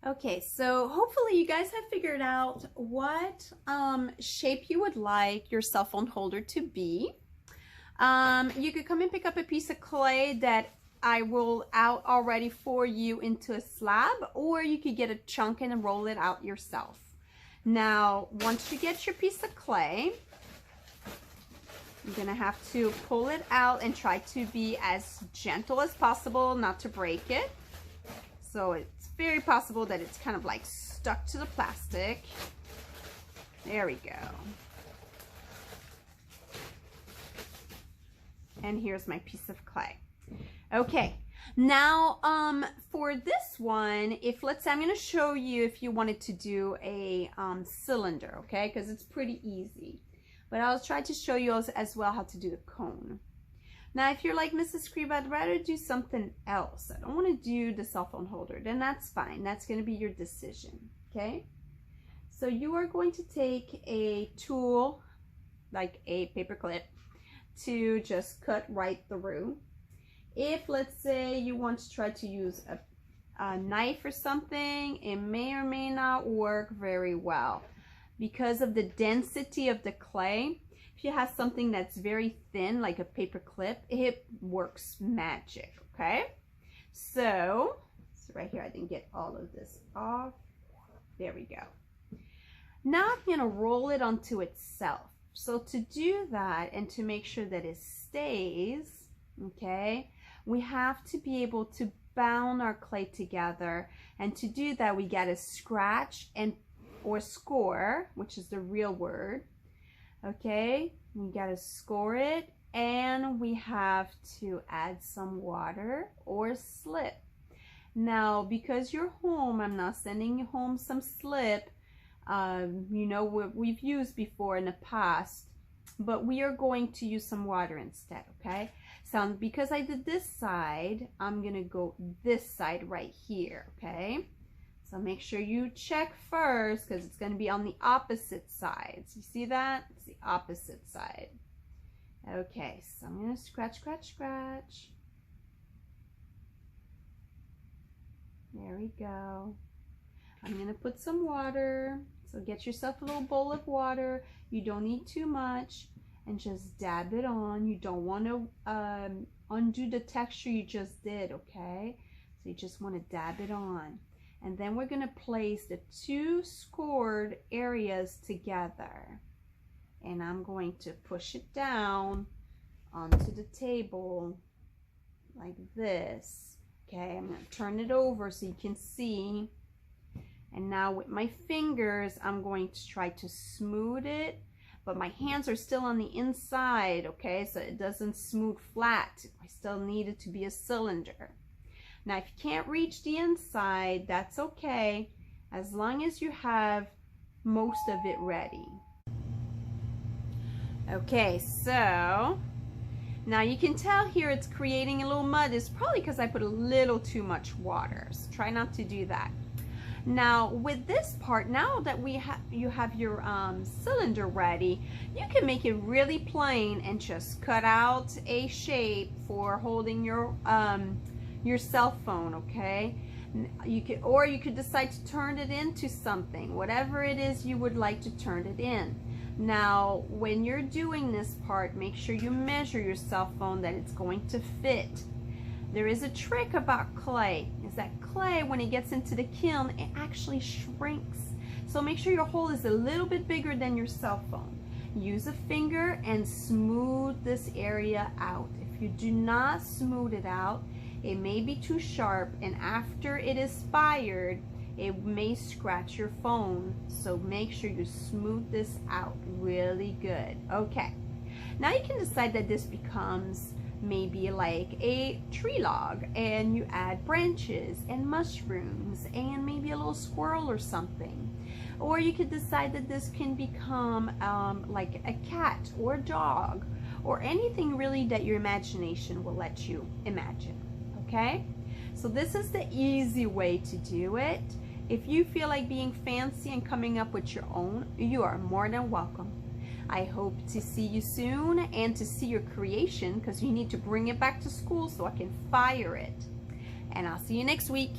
Okay, so hopefully you guys have figured out what shape you would like your cell phone holder to be. You could come and pick up a piece of clay that I roll out already for you into a slab, or you could get a chunk and roll it out yourself. Now, once you get your piece of clay, you're gonna have to pull it out and try to be as gentle as possible, not to break it. So it's very possible that it's kind of like stuck to the plastic. There we go. And here's my piece of clay. Okay, now for this one, if let's say I'm going to show you if you wanted to do a cylinder, okay, because it's pretty easy. But I'll try to show you as well how to do the cone. Now, if you're like Mrs. Creve, I'd rather do something else. I don't want to do the cell phone holder, then that's fine. That's going to be your decision, okay? So you are going to take a tool, like a paper clip, to just cut right through. If, let's say, you want to try to use a knife or something, it may or may not work very well. Because of the density of the clay, if you have something that's very thin, like a paper clip, it works magic, okay? So right here, I didn't get all of this off. There we go. Now I'm gonna roll it onto itself. So to do that and to make sure that it stays, okay, we have to be able to bound our clay together. And to do that, we gotta scratch or score, which is the real word. Okay, we gotta score it, and we have to add some water or slip. Now, because you're home, I'm not sending you home some slip, you know, what we've used before in the past, but we are going to use some water instead, okay? So because I did this side, I'm gonna go this side right here, okay? So make sure you check first, because it's going to be on the opposite sides. You see that? It's the opposite side. Okay, so I'm going to scratch, scratch, scratch. There we go. I'm going to put some water. So get yourself a little bowl of water. You don't need too much. And just dab it on. You don't want to undo the texture you just did, okay? So you just want to dab it on. And then we're going to place the two scored areas together. And I'm going to push it down onto the table like this. Okay, I'm going to turn it over so you can see. And now with my fingers, I'm going to try to smooth it. But my hands are still on the inside, okay? So it doesn't smooth flat. I still need it to be a cylinder. Now, if you can't reach the inside, that's okay, as long as you have most of it ready. Okay, so now you can tell here it's creating a little mud. It's probably because I put a little too much water, so try not to do that. Now, with this part, now that you have your cylinder ready, you can make it really plain and just cut out a shape for holding your cell phone, okay? You could decide to turn it into something, whatever it is you would like to turn it in. Now, when you're doing this part, make sure you measure your cell phone that it's going to fit. There is a trick about clay, is that clay, when it gets into the kiln, it actually shrinks. So make sure your hole is a little bit bigger than your cell phone. Use a finger and smooth this area out. If you do not smooth it out, it may be too sharp, and after it is fired, it may scratch your phone. So make sure you smooth this out really good. Okay, now you can decide that this becomes maybe like a tree log, and you add branches and mushrooms and maybe a little squirrel or something. Or you could decide that this can become like a cat or a dog, or anything really that your imagination will let you imagine. Okay, so this is the easy way to do it. If you feel like being fancy and coming up with your own, you are more than welcome. I hope to see you soon and to see your creation, because you need to bring it back to school so I can fire it. And I'll see you next week.